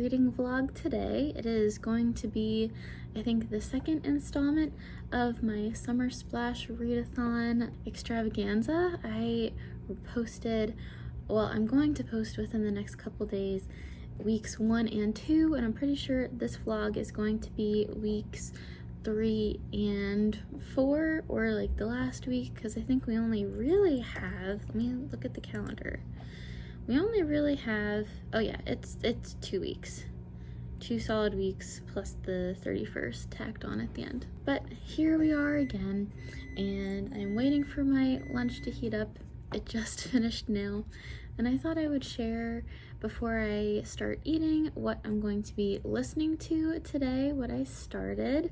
reading vlog today. It is going to be, I think, the second installment of my Summer Splash Readathon extravaganza. I'm going to post within the next couple days weeks 1 and 2, and I'm pretty sure this vlog is going to be weeks 3 and 4, or like the last week, because I think we only really have, let me look at the calendar. We only really have, oh yeah, it's 2 weeks. 2 solid weeks plus the 31st tacked on at the end. But here we are again, and I'm waiting for my lunch to heat up. It just finished now, and I thought I would share before I start eating what I'm going to be listening to today, what I started.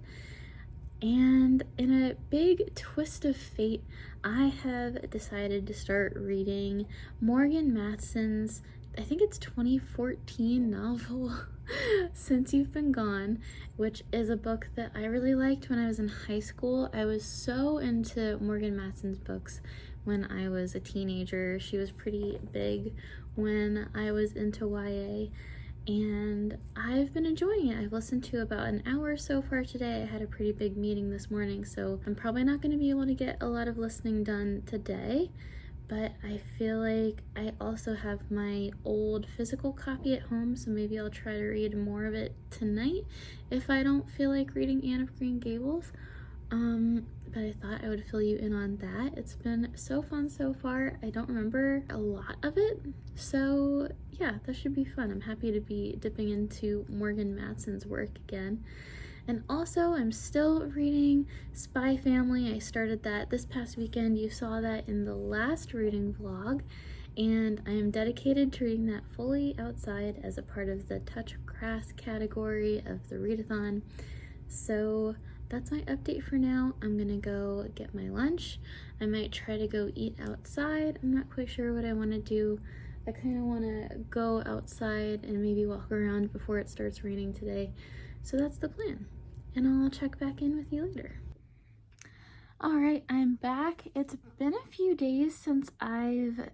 And in a big twist of fate, I have decided to start reading Morgan Matson's, I think it's 2014 novel, Since You've Been Gone, which is a book that I really liked when I was in high school. I was so into Morgan Matson's books when I was a teenager. She was pretty big when I was into YA. And I've been enjoying it. I've listened to about an hour so far today. I had a pretty big meeting this morning, so I'm probably not going to be able to get a lot of listening done today, but I feel like I also have my old physical copy at home, so maybe I'll try to read more of it tonight if I don't feel like reading Anne of Green Gables. But I thought I would fill you in on that. It's been so fun so far. I don't remember a lot of it, so yeah, that should be fun. I'm happy to be dipping into Morgan Matson's work again. And also, I'm still reading Spy Family. I started that this past weekend. You saw that in the last reading vlog, and I am dedicated to reading that fully outside as a part of the Touch of Grass category of the readathon. So that's my update for now. I'm gonna go get my lunch. I might try to go eat outside. I'm not quite sure what I want to do. I kind of want to go outside and maybe walk around before it starts raining today. So that's the plan. And I'll check back in with you later. Alright, I'm back. It's been a few days since I've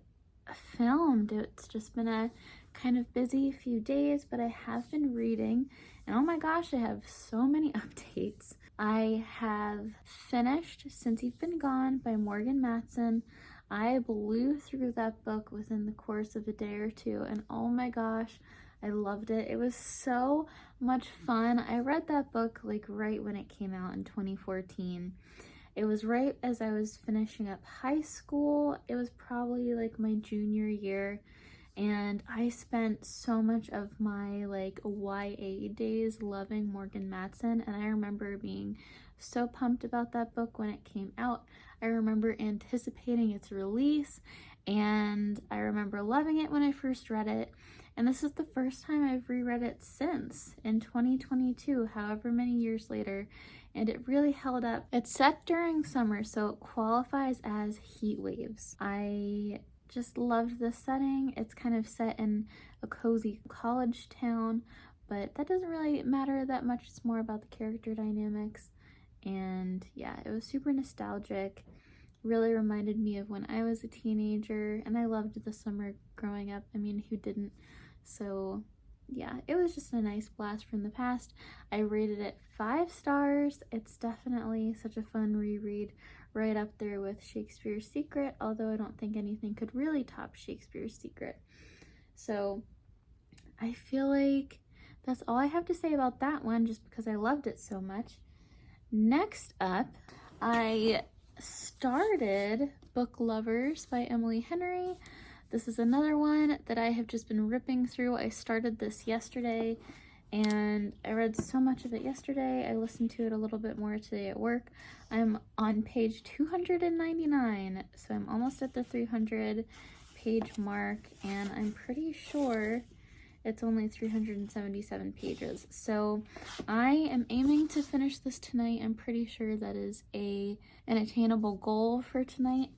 filmed. It's just been a kind of busy few days, but I have been reading. And oh my gosh, I have so many updates. I have finished Since You've Been Gone by Morgan Matson. I blew through that book within the course of a day or two, and oh my gosh, I loved it. It was so much fun. I read that book like right when it came out in 2014. It was right as I was finishing up high school. It was probably like my junior year, and I spent so much of my like YA days loving Morgan Matson, and I remember being so pumped about that book when it came out. I remember anticipating its release, and I remember loving it when I first read it. And this is the first time I've reread it since, in 2022, however many years later, and it really held up. It's set during summer, so it qualifies as heat waves. I just loved the setting. It's kind of set in a cozy college town, but that doesn't really matter that much. It's more about the character dynamics. And yeah, it was super nostalgic. Really reminded me of when I was a teenager, and I loved the summer growing up. I mean, who didn't? So yeah, it was just a nice blast from the past. I rated it 5 stars. It's definitely such a fun reread, right up there with Shakespeare's Secret, although I don't think anything could really top Shakespeare's Secret. So I feel like that's all I have to say about that one, just because I loved it so much. Next up, I started Book Lovers by Emily Henry. This is another one that I have just been ripping through. I started this yesterday, and I read so much of it yesterday. I listened to it a little bit more today at work. I'm on page 299, so I'm almost at the 300 page mark, and I'm pretty sure it's only 377 pages. So I am aiming to finish this tonight. I'm pretty sure that is an attainable goal for tonight.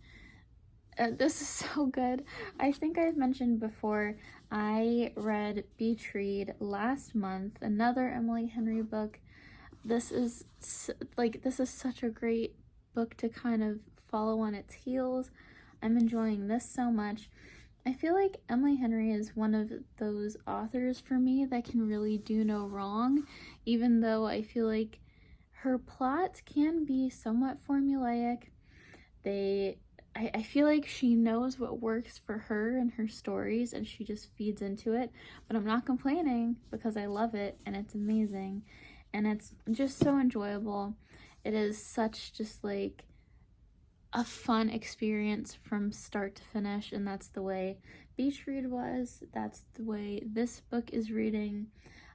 This is so good. I think I've mentioned before, I read Beach Read last month, another Emily Henry book. This is such a great book to kind of follow on its heels. I'm enjoying this so much. I feel like Emily Henry is one of those authors for me that can really do no wrong, even though I feel like her plots can be somewhat formulaic. I feel like she knows what works for her and her stories, and she just feeds into it. But I'm not complaining because I love it and it's amazing and it's just so enjoyable. It is such just like a fun experience from start to finish, and that's the way Beach Read was. That's the way this book is reading.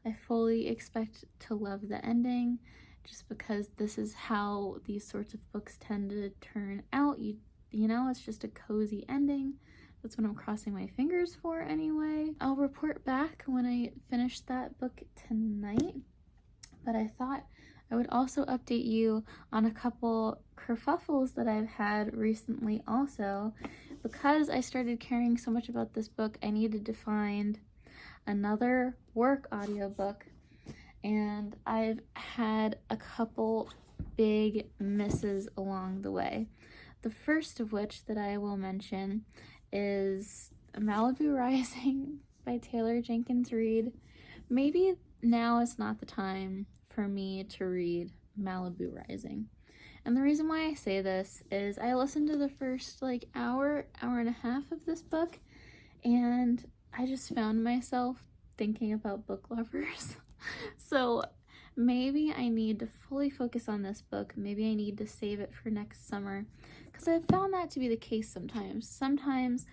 I fully expect to love the ending, just because this is how these sorts of books tend to turn out. You know, it's just a cozy ending. That's what I'm crossing my fingers for anyway. I'll report back when I finish that book tonight, but I thought I would also update you on a couple kerfuffles that I've had recently also. Because I started caring so much about this book, I needed to find another work audiobook, and I've had a couple big misses along the way. The first of which that I will mention is Malibu Rising by Taylor Jenkins Reid. Maybe now is not the time for me to read Malibu Rising. And the reason why I say this is I listened to the first like hour and a half of this book, and I just found myself thinking about book lovers. So maybe I need to fully focus on this book. Maybe I need to save it for next summer, because I've found that to be the case sometimes. Sometimes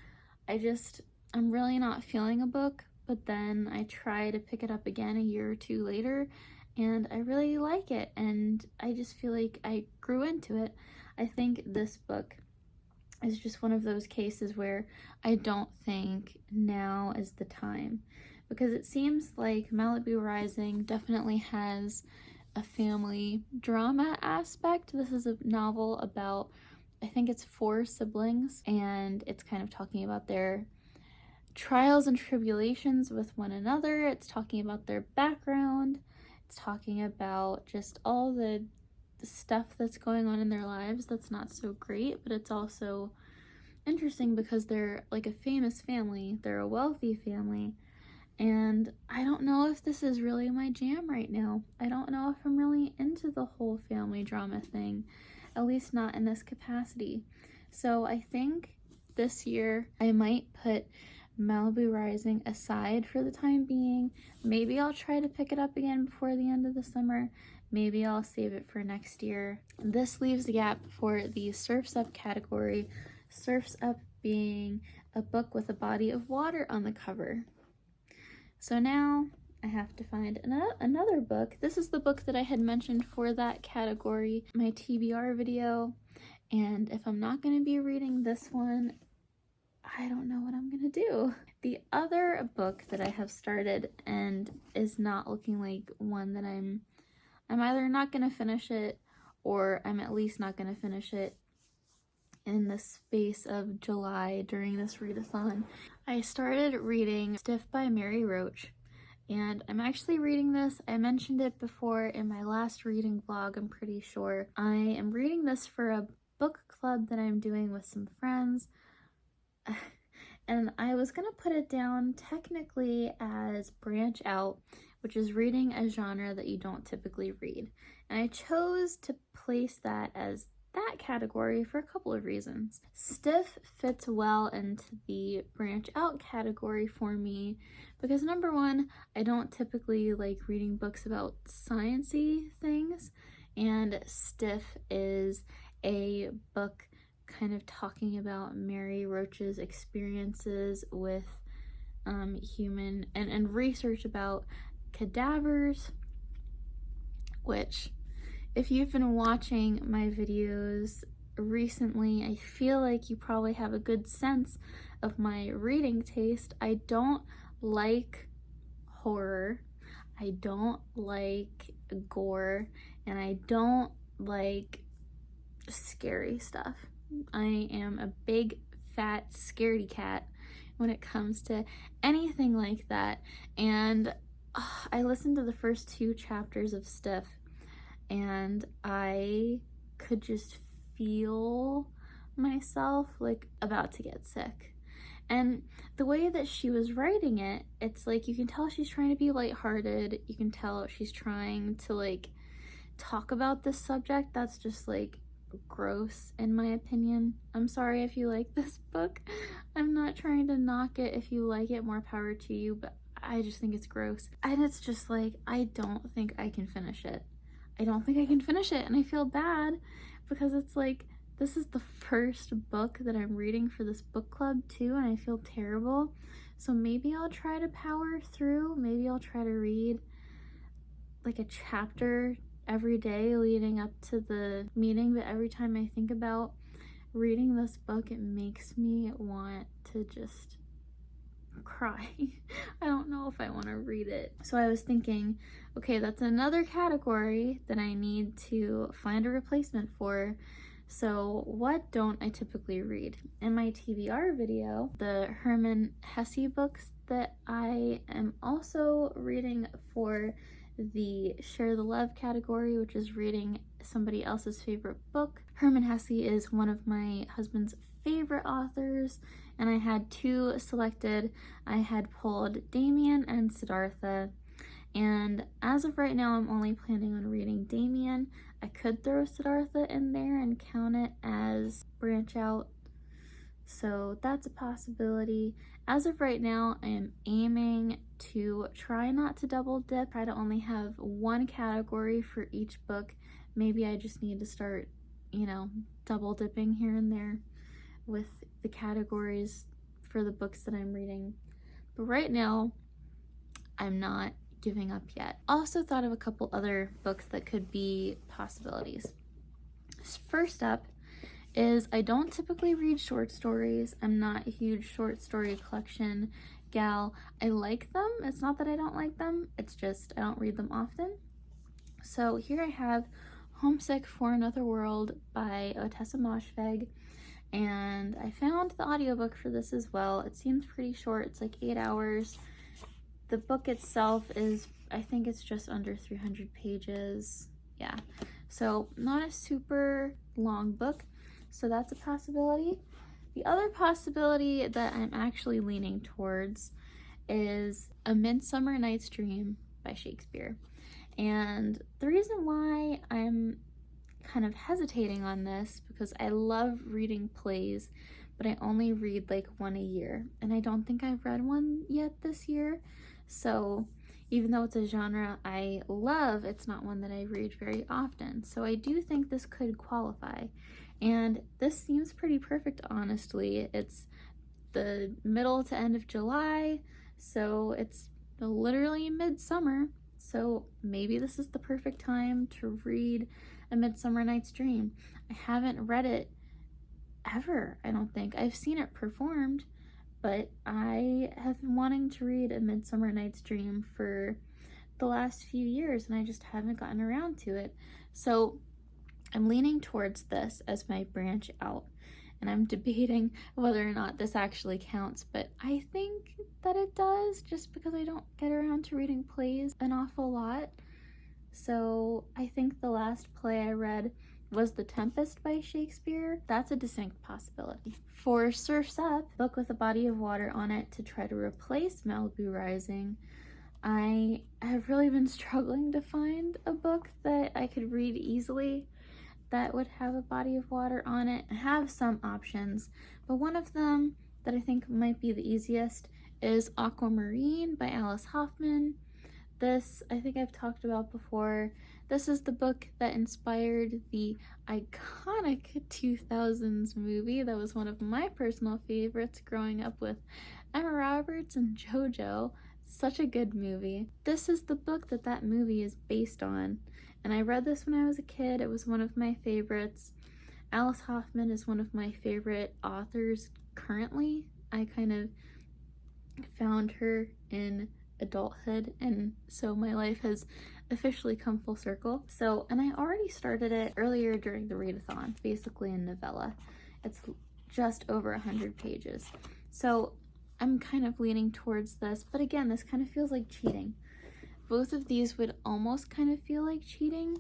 I'm really not feeling a book, but then I try to pick it up again a year or two later, and I really like it, and I just feel like I grew into it. I think this book is just one of those cases where I don't think now is the time, because it seems like Malibu Rising definitely has a family drama aspect. This is a novel about, I think it's 4 siblings, and it's kind of talking about their trials and tribulations with one another. It's talking about their background. It's talking about just all the stuff that's going on in their lives that's not so great, but it's also interesting because they're like a famous family. They're a wealthy family. And I don't know if this is really my jam right now. I don't know if I'm really into the whole family drama thing, at least not in this capacity. So I think this year I might put Malibu Rising aside for the time being. Maybe I'll try to pick it up again before the end of the summer. Maybe I'll save it for next year. This leaves a gap for the Surf's Up category. Surf's Up being a book with a body of water on the cover. So now I have to find another book. This is the book that I had mentioned for that category, my TBR video. And if I'm not going to be reading this one, I don't know what I'm going to do. The other book that I have started and is not looking like one that I'm either not going to finish it, or I'm at least not going to finish it in the space of July during this readathon. I started reading Stiff by Mary Roach, and I'm actually reading this. I mentioned it before in my last reading vlog, I'm pretty sure. I am reading this for a book club that I'm doing with some friends, and I was gonna put it down technically as branch out, which is reading a genre that you don't typically read. And I chose to place that as that category for a couple of reasons. Stiff fits well into the branch out category for me because, number one, I don't typically like reading books about sciencey things, and Stiff is a book kind of talking about Mary Roach's experiences with human and research about cadavers, which, if you've been watching my videos recently, I feel like you probably have a good sense of my reading taste. I don't like horror, I don't like gore, and I don't like scary stuff. I am a big fat scaredy cat when it comes to anything like that, and I listened to the first 2 chapters of Stiff, and I could just feel myself like about to get sick. And the way that she was writing it, it's like you can tell she's trying to be lighthearted. You can tell she's trying to like talk about this subject that's just like gross in my opinion. I'm sorry if you like this book. I'm not trying to knock it. If you like it, more power to you, but I just think it's gross. And it's just like, I don't think I can finish it. I don't think I can finish it, and I feel bad because it's like, this is the first book that I'm reading for this book club too, and I feel terrible. So maybe I'll try to power through. Maybe I'll try to read like a chapter every day leading up to the meeting, but every time I think about reading this book, it makes me want to just cry. I don't know if I want to read it. So I was thinking, okay, that's another category that I need to find a replacement for. So what don't I typically read? In my TBR video, the Herman Hesse books that I am also reading for the Share the Love category, which is reading somebody else's favorite book. Herman Hesse is one of my husband's favorite authors, and I had two selected. I had pulled Damien and Siddhartha, and as of right now, I'm only planning on reading Damien. I could throw Siddhartha in there and count it as branch out, so that's a possibility. As of right now, I am aiming to try not to double dip, try to only have one category for each book. Maybe I just need to start, you know, double dipping here and there with the categories for the books that I'm reading. But right now, I'm not giving up yet. Also thought of a couple other books that could be possibilities. First up is, I don't typically read short stories. I'm not a huge short story collection gal. I like them. It's not that I don't like them. It's just I don't read them often. So here I have Homesick for Another World by Otessa Moshfegh, and I found the audiobook for this as well. It seems pretty short. It's like 8 hours. The book itself is, I think it's just under 300 pages. Yeah, so not a super long book. So that's a possibility. The other possibility that I'm actually leaning towards is A Midsummer Night's Dream by Shakespeare. And the reason why I'm kind of hesitating on this, because I love reading plays, but I only read like one a year, and I don't think I've read one yet this year. So even though it's a genre I love, it's not one that I read very often. So I do think this could qualify. And this seems pretty perfect, honestly. It's the middle to end of July, so it's literally midsummer. So maybe this is the perfect time to read A Midsummer Night's Dream. I haven't read it ever, I don't think. I've seen it performed, but I have been wanting to read A Midsummer Night's Dream for the last few years, and I just haven't gotten around to it. So I'm leaning towards this as my branch out, and I'm debating whether or not this actually counts, but I think that it does, just because I don't get around to reading plays an awful lot. So I think the last play I read was The Tempest by Shakespeare. That's a distinct possibility. For Surf's Up, book with a body of water on it to try to replace Malibu Rising, I have really been struggling to find a book that I could read easily that would have a body of water on it. I have some options, but one of them that I think might be the easiest is Aquamarine by Alice Hoffman. This, I think I've talked about before. This is the book that inspired the iconic 2000s movie that was one of my personal favorites growing up with Emma Roberts and JoJo. Such a good movie. This is the book that that movie is based on, and I read this when I was a kid. It was one of my favorites. Alice Hoffman is one of my favorite authors currently. I kind of found her in adulthood, and so my life has officially come full circle. So, and I already started it earlier during the readathon, basically a novella. It's just over 100 pages. So I'm kind of leaning towards this, but again, this kind of feels like cheating. Both of these would almost kind of feel like cheating,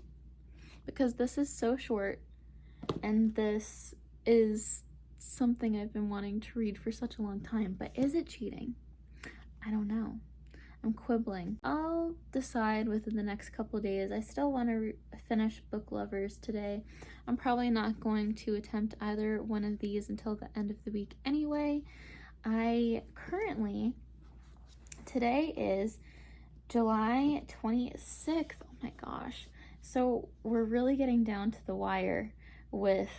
because this is so short and this is something I've been wanting to read for such a long time, but is it cheating? I don't know. I'm quibbling. I'll decide within the next couple days. I still want to finish Book Lovers today. I'm probably not going to attempt either one of these until the end of the week anyway. Today is July 26th. Oh my gosh. So we're really getting down to the wire with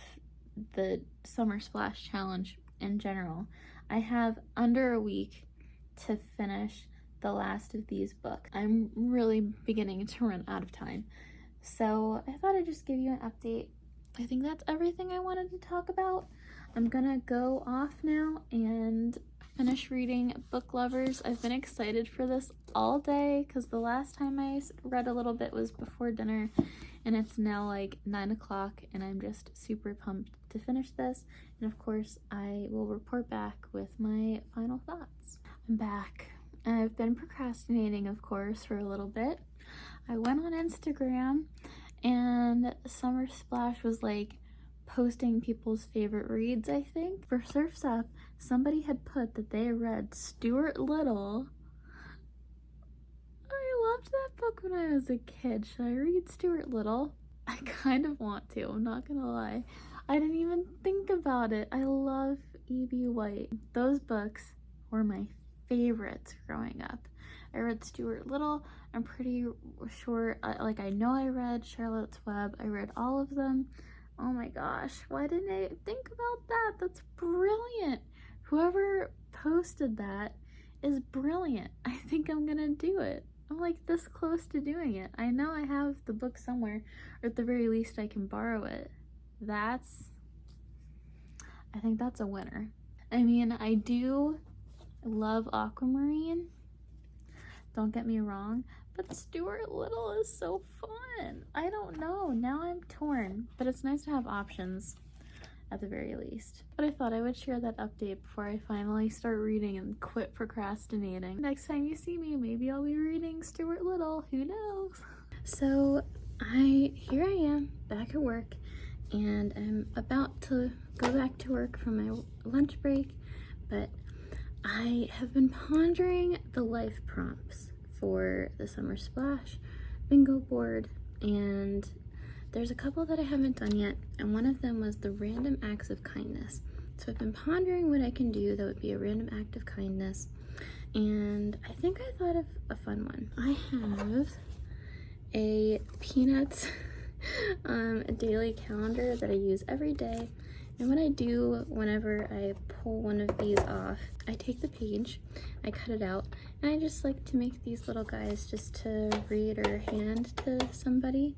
the Summer Splash Challenge in general. I have under a week to finish the last of these books. I'm really beginning to run out of time. So I thought I'd just give you an update. I think that's everything I wanted to talk about. I'm gonna go off now and finish reading Book Lovers. I've been excited for this all day because the last time I read a little bit was before dinner, and it's now like 9 o'clock and I'm just super pumped to finish this. And of course I will report back with my final thoughts. I'm back. I've been procrastinating, of course, for a little bit. I went on Instagram and Summer Splash was like posting people's favorite reads, I think. For Surf's Up, somebody had put that they read Stuart Little. I loved that book when I was a kid. Should I read Stuart Little? I kind of want to, I'm not gonna lie. I didn't even think about it. I love E.B. White. Those books were my favorites growing up. I read Stuart Little. I'm pretty sure, I know I read Charlotte's Web. I read all of them. Oh my gosh, why didn't I think about that? That's brilliant. Whoever posted that is brilliant. I think I'm gonna do it. I'm like this close to doing it. I know I have the book somewhere, or at the very least I can borrow it. I think that's a winner. I mean, I do love Aquamarine, don't get me wrong, but Stuart Little is so fun. I don't know, now I'm torn, but it's nice to have options at the very least. But I thought I would share that update before I finally start reading and quit procrastinating. Next time you see me, maybe I'll be reading Stuart Little, who knows? So here I am back at work, and I'm about to go back to work from my lunch break, but I have been pondering the life prompts for the Summer Splash bingo board, and there's a couple that I haven't done yet, and one of them was the random acts of kindness. So I've been pondering what I can do that would be a random act of kindness, and I think I thought of a fun one. I have a Peanuts daily calendar that I use every day. And what I do whenever I pull one of these off, I take the page, I cut it out, and I just like to make these little guys just to read or hand to somebody.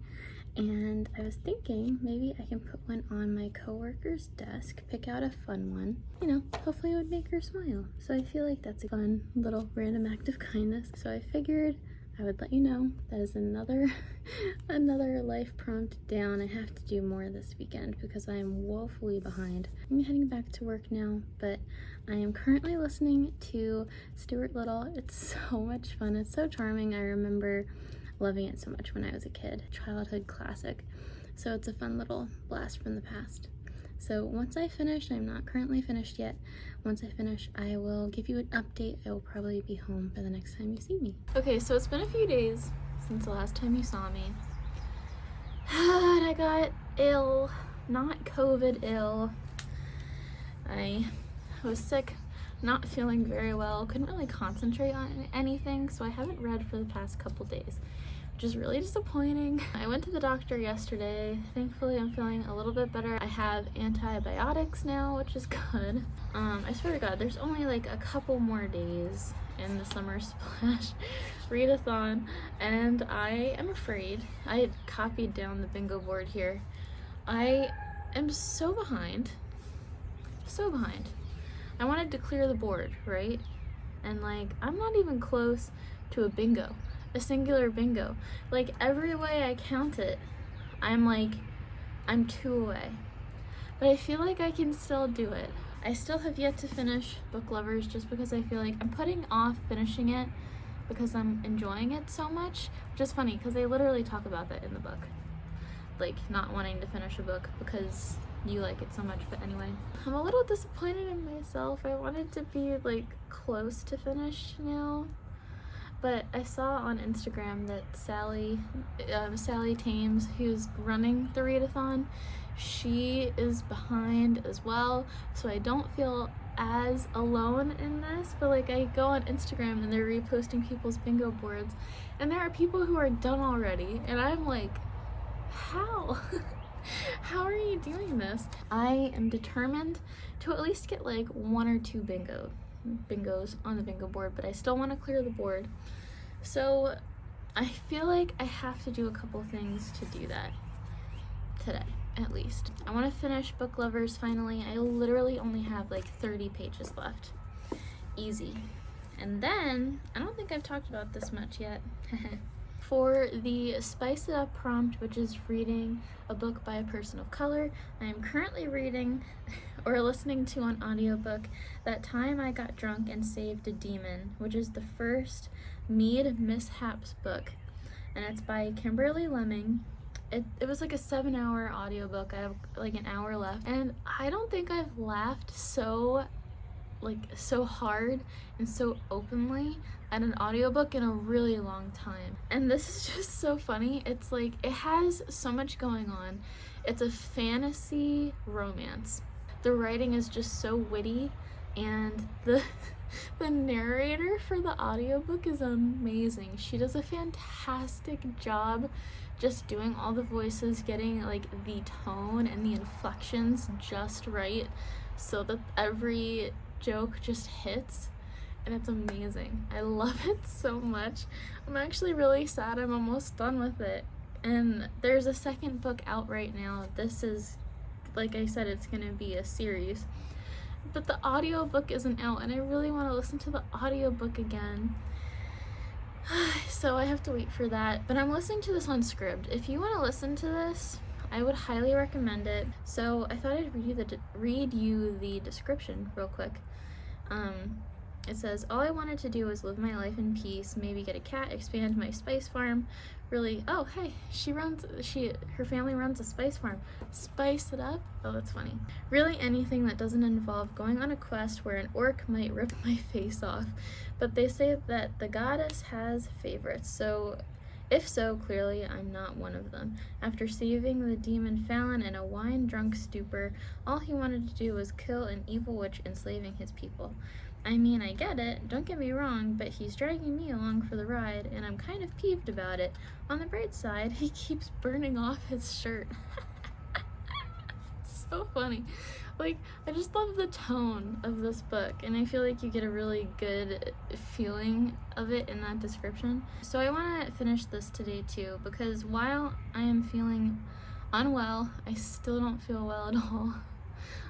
And I was thinking maybe I can put one on my coworker's desk, pick out a fun one, you know, hopefully it would make her smile. So I feel like that's a fun little random act of kindness. So I figured I would let you know that is another life prompt down. I have to do more this weekend because I am woefully behind. I'm heading back to work now, but I am currently listening to Stuart Little. It's so much fun. It's so charming. I remember loving it so much when I was a kid. Childhood classic. So it's a fun little blast from the past. So once I finish, I'm not currently finished yet. Once I finish, I will give you an update. I will probably be home by the next time you see me. Okay, so it's been a few days since the last time you saw me. And I got ill, not COVID ill. I was sick, not feeling very well, couldn't really concentrate on anything, so I haven't read for the past couple days, which is really disappointing. I went to the doctor yesterday. Thankfully, I'm feeling a little bit better. I have antibiotics now, which is good. I swear to God, there's only like a couple more days in the Summer Splash Readathon, and I am afraid. I had copied down the bingo board here. I am so behind. So behind. I wanted to clear the board, right? And like, I'm not even close to a bingo. A singular bingo. Like, every way I count it, I'm 2 away. But I feel like I can still do it. I still have yet to finish Book Lovers just because I feel like I'm putting off finishing it because I'm enjoying it so much, which is funny because they literally talk about that in the book. Like, not wanting to finish a book because you like it so much. But anyway, I'm a little disappointed in myself. I wanted to be like close to finished now, but I saw on Instagram that Sally Thames, who's running the readathon, she is behind as well, so I don't feel as alone in this. But like, I go on Instagram and they're reposting people's bingo boards, and there are people who are done already, and I'm like, how? How are you doing this? I am determined to at least get like 1 or 2 bingos on the bingo board, but I still want to clear the board. So I feel like I have to do a couple things to do that today, at least. I want to finish Book Lovers finally. I literally only have like 30 pages left. Easy. And then, I don't think I've talked about this much yet. For the Spice It Up prompt, which is reading a book by a person of color, I am currently reading or listening to an audiobook, That Time I Got Drunk and Saved a Demon, which is the first Mead Mishaps book, and it's by Kimberly Lemming. It was like a 7-hour audiobook. I have like an hour left, and I don't think I've laughed so hard and so openly at an audiobook in a really long time. And this is just so funny. It's like, it has so much going on. It's a fantasy romance. The writing is just so witty, and the narrator for the audiobook is amazing. She does a fantastic job just doing all the voices, getting like the tone and the inflections just right so that every joke just hits, and it's amazing. I love it so much. I'm actually really sad I'm almost done with it, and there's a second book out right now. This is, like I said, it's gonna be a series, but the audiobook isn't out, and I really want to listen to the audiobook again. So I have to wait for that, but I'm listening to this on Scribd. If you want to listen to this, I would highly recommend it. So I thought I'd read you the description real quick. It says, all I wanted to do was live my life in peace, maybe get a cat, expand my spice farm. Really, oh hey, her family runs a spice farm. Spice it up? Oh, that's funny. Really anything that doesn't involve going on a quest where an orc might rip my face off. But they say that the goddess has favorites, so if so, clearly I'm not one of them. After saving the demon Fallon in a wine-drunk stupor, all he wanted to do was kill an evil witch enslaving his people. I mean, I get it, don't get me wrong, but he's dragging me along for the ride, and I'm kind of peeved about it. On the bright side, he keeps burning off his shirt. It's so funny. Like, I just love the tone of this book, and I feel like you get a really good feeling of it in that description. So I want to finish this today too, because while I am feeling unwell, I still don't feel well at all.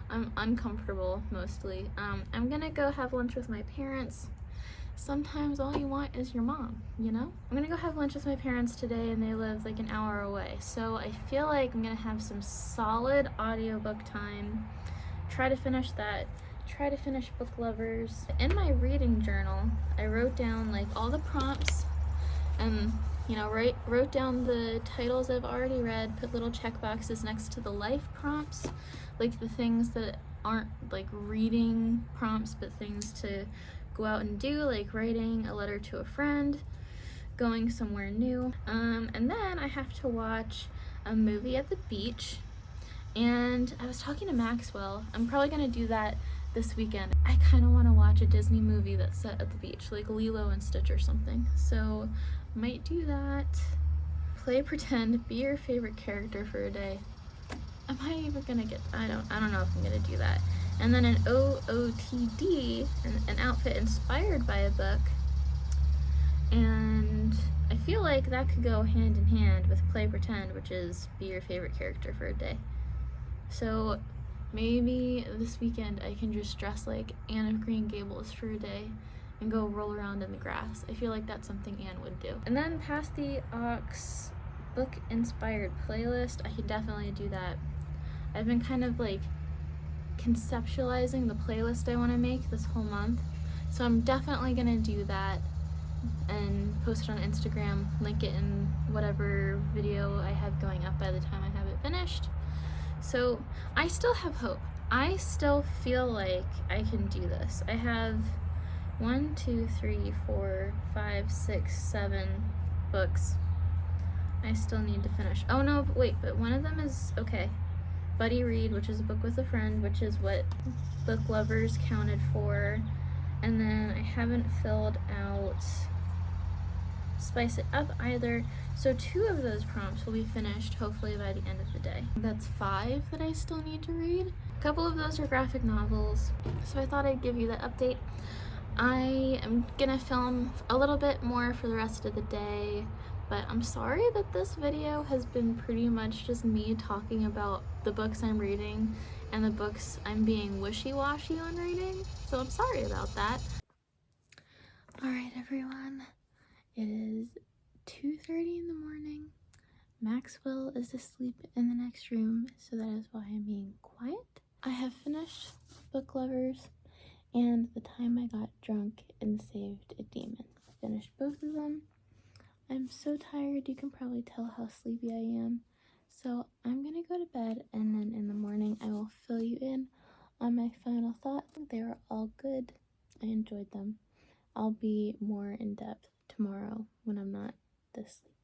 I'm uncomfortable mostly. I'm gonna go have lunch with my parents. Sometimes all you want is your mom, you know? I'm gonna go have lunch with my parents today, and they live like an hour away. So I feel like I'm gonna have some solid audiobook time. Try to finish that. Try to finish Book Lovers. In my reading journal, I wrote down like all the prompts, and you know, wrote down the titles I've already read, put little check boxes next to the life prompts, like the things that aren't like reading prompts, but things to go out and do, like writing a letter to a friend, going somewhere new. And then I have to watch a movie at the beach. And I was talking to Maxwell. I'm probably gonna do that this weekend. I kind of want to watch a Disney movie that's set at the beach, like Lilo and Stitch or something. So might do that. Play pretend, be your favorite character for a day. Am I even gonna get, I don't know if I'm gonna do that. And then an OOTD, an outfit inspired by a book. And I feel like that could go hand in hand with play pretend, which is be your favorite character for a day. So maybe this weekend I can just dress like Anne of Green Gables for a day and go roll around in the grass. I feel like that's something Anne would do. And then past the aux book inspired playlist, I can definitely do that. I've been kind of like conceptualizing the playlist I want to make this whole month, so I'm definitely gonna do that and post it on Instagram, link it in whatever video I have going up by the time I have it finished. So I still have hope. I still feel like I can do this. I have 1, 2, 3, 4, 5, 6, 7 books I still need to finish. Oh no, wait, but one of them is, okay, Buddy Read, which is a book with a friend, which is what book lovers counted for. And then I haven't filled out Spice It Up either. So 2 of those prompts will be finished hopefully by the end of the day. That's 5 that I still need to read. A couple of those are graphic novels, so I thought I'd give you the update. I am gonna film a little bit more for the rest of the day, but I'm sorry that this video has been pretty much just me talking about the books I'm reading and the books I'm being wishy-washy on reading, so I'm sorry about that. Alright everyone, it is 2:30 in the morning. Maxwell is asleep in the next room, so that is why I'm being quiet. I have finished Book Lovers and The Time I Got Drunk and Saved a Demon. I finished both of them. I'm so tired, you can probably tell how sleepy I am. So I'm gonna go to bed, and then in the morning I will fill you in on my final thoughts. They were all good. I enjoyed them. I'll be more in depth tomorrow when I'm not this sleepy.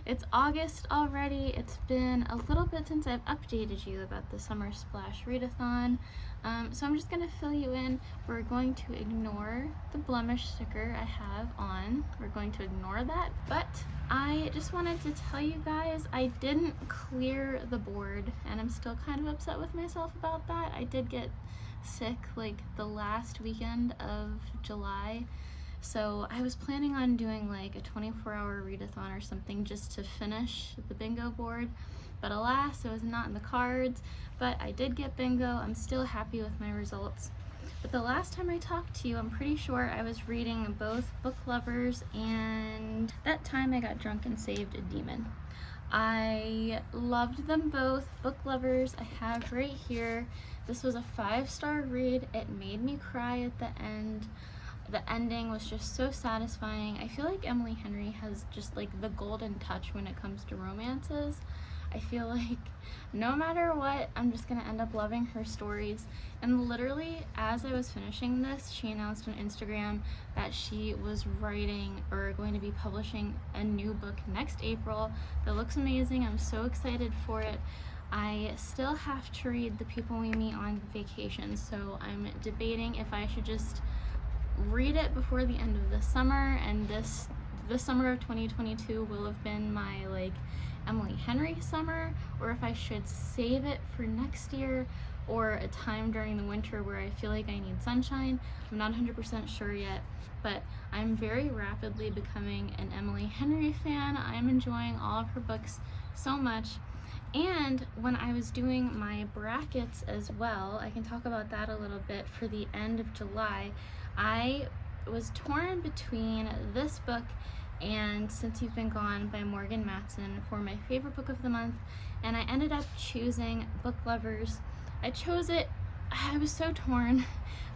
It's August already. It's been a little bit since I've updated you about the Summer Splash Readathon, so I'm just going to fill you in. We're going to ignore the blemish sticker I have on. We're going to ignore that, but I just wanted to tell you guys I didn't clear the board, and I'm still kind of upset with myself about that. I did get sick like the last weekend of July. So I was planning on doing like a 24-hour readathon or something just to finish the bingo board, but alas, it was not in the cards. But I did get bingo. I'm still happy with my results. But the last time I talked to you, I'm pretty sure I was reading both Book Lovers and That Time I Got Drunk and Saved a Demon. I loved them both. Book Lovers I have right here. This was a 5-star read. It made me cry at the end. The ending was just so satisfying. I feel like Emily Henry has just like the golden touch when it comes to romances. I feel like no matter what, I'm just gonna end up loving her stories. And literally, as I was finishing this, she announced on Instagram that she was writing or going to be publishing a new book next April that looks amazing. I'm so excited for it. I still have to read The People We Meet on Vacation, so I'm debating if I should just read it before the end of the summer, and this summer of 2022 will have been my like Emily Henry summer, or if I should save it for next year or a time during the winter where I feel like I need sunshine. I'm not 100% sure yet, but I'm very rapidly becoming an Emily Henry fan. I'm enjoying all of her books so much. And when I was doing my brackets as well, I can talk about that a little bit for the end of July. I was torn between this book and Since You've Been Gone by Morgan Matson for my favorite book of the month, and I ended up choosing Book Lovers. I chose it. I was so torn.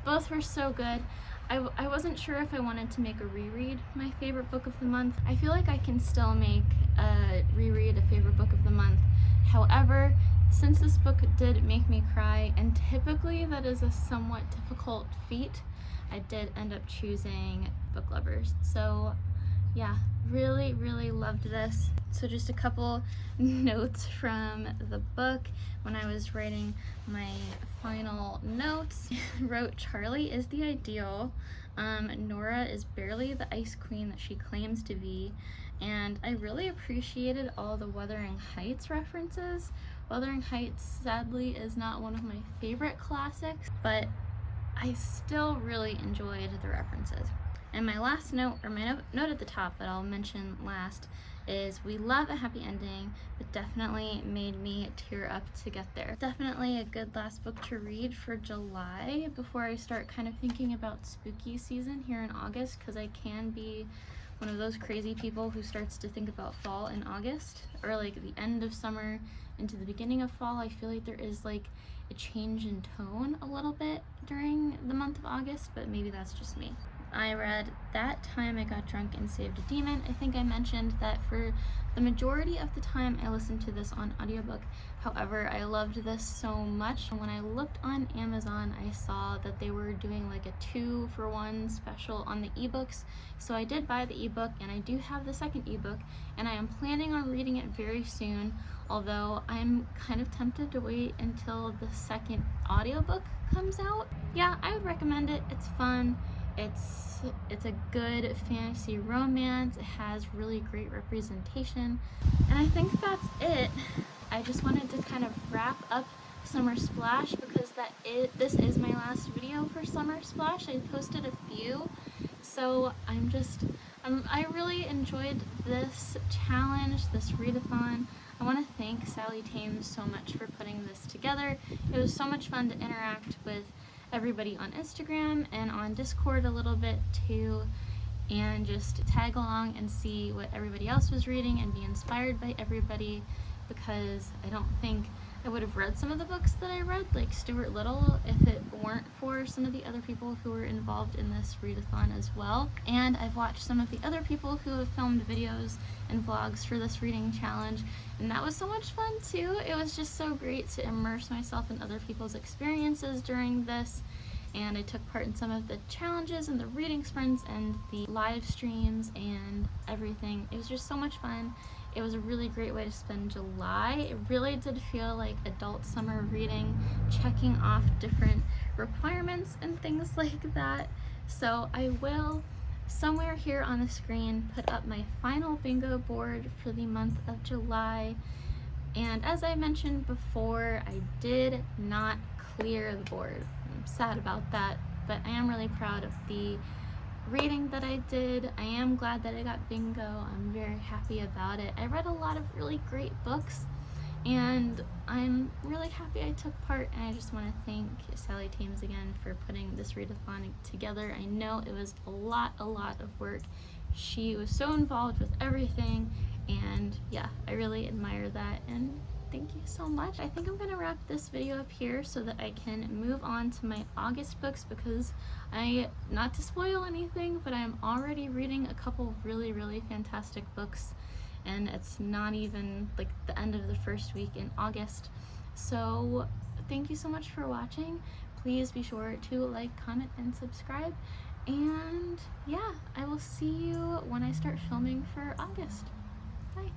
Both were so good. I wasn't sure if I wanted to make a reread my favorite book of the month. I feel like I can still make a reread a favorite book of the month. However, since this book did make me cry, and typically that is a somewhat difficult feat, I did end up choosing Book Lovers. So yeah, really, really loved this. So just a couple notes from the book. When I was writing my final notes, I wrote, Charlie is the ideal. Nora is barely the ice queen that she claims to be. And I really appreciated all the Wuthering Heights references. Wuthering Heights, sadly, is not one of my favorite classics, but I still really enjoyed the references. And my last note, or my note at the top that I'll mention last, is we love a happy ending, but definitely made me tear up to get there. Definitely a good last book to read for July before I start kind of thinking about spooky season here in August, because I can be one of those crazy people who starts to think about fall in August, or like the end of summer into the beginning of fall. I feel like there is like a change in tone a little bit during the month of August, but maybe that's just me. I read That Time I Got Drunk and Saved a Demon. I think I mentioned that for the majority of the time I listened to this on audiobook. However, I loved this so much. When I looked on Amazon, I saw that they were doing like a 2-for-1 special on the ebooks. So I did buy the ebook, and I do have the second ebook, and I am planning on reading it very soon, although I'm kind of tempted to wait until the second audiobook comes out. Yeah, I would recommend it. It's fun. It's a good fantasy romance. It has really great representation. And I think that's it. I just wanted to kind of wrap up Summer Splash because this is my last video for Summer Splash. I posted a few, so I really enjoyed this challenge, this readathon. I want to thank Sally Thames so much for putting this together. It was so much fun to interact with everybody on Instagram and on Discord a little bit too, and just tag along and see what everybody else was reading and be inspired by everybody, because I don't think I would have read some of the books that I read, like Stuart Little, if it weren't for some of the other people who were involved in this readathon as well. And I've watched some of the other people who have filmed videos and vlogs for this reading challenge, and that was so much fun too. It was just so great to immerse myself in other people's experiences during this, and I took part in some of the challenges and the reading sprints and the live streams and everything. It was just so much fun. It was a really great way to spend July. It really did feel like adult summer reading, checking off different requirements and things like that. So I will, somewhere here on the screen, put up my final bingo board for the month of July. And as I mentioned before, I did not clear the board. I'm sad about that, but I am really proud of the reading that I did. I am glad that I got bingo. I'm very happy about it. I read a lot of really great books, and I'm really happy I took part, and I just want to thank Sally Thames again for putting this readathon together. I know it was a lot of work. She was so involved with everything, and yeah, I really admire that, and thank you so much. I think I'm gonna wrap this video up here so that I can move on to my August books, because not to spoil anything, but I'm already reading a couple really fantastic books, and it's not even like the end of the first week in August. So thank you so much for watching. Please be sure to like, comment, and subscribe. And yeah, I will see you when I start filming for August. Bye.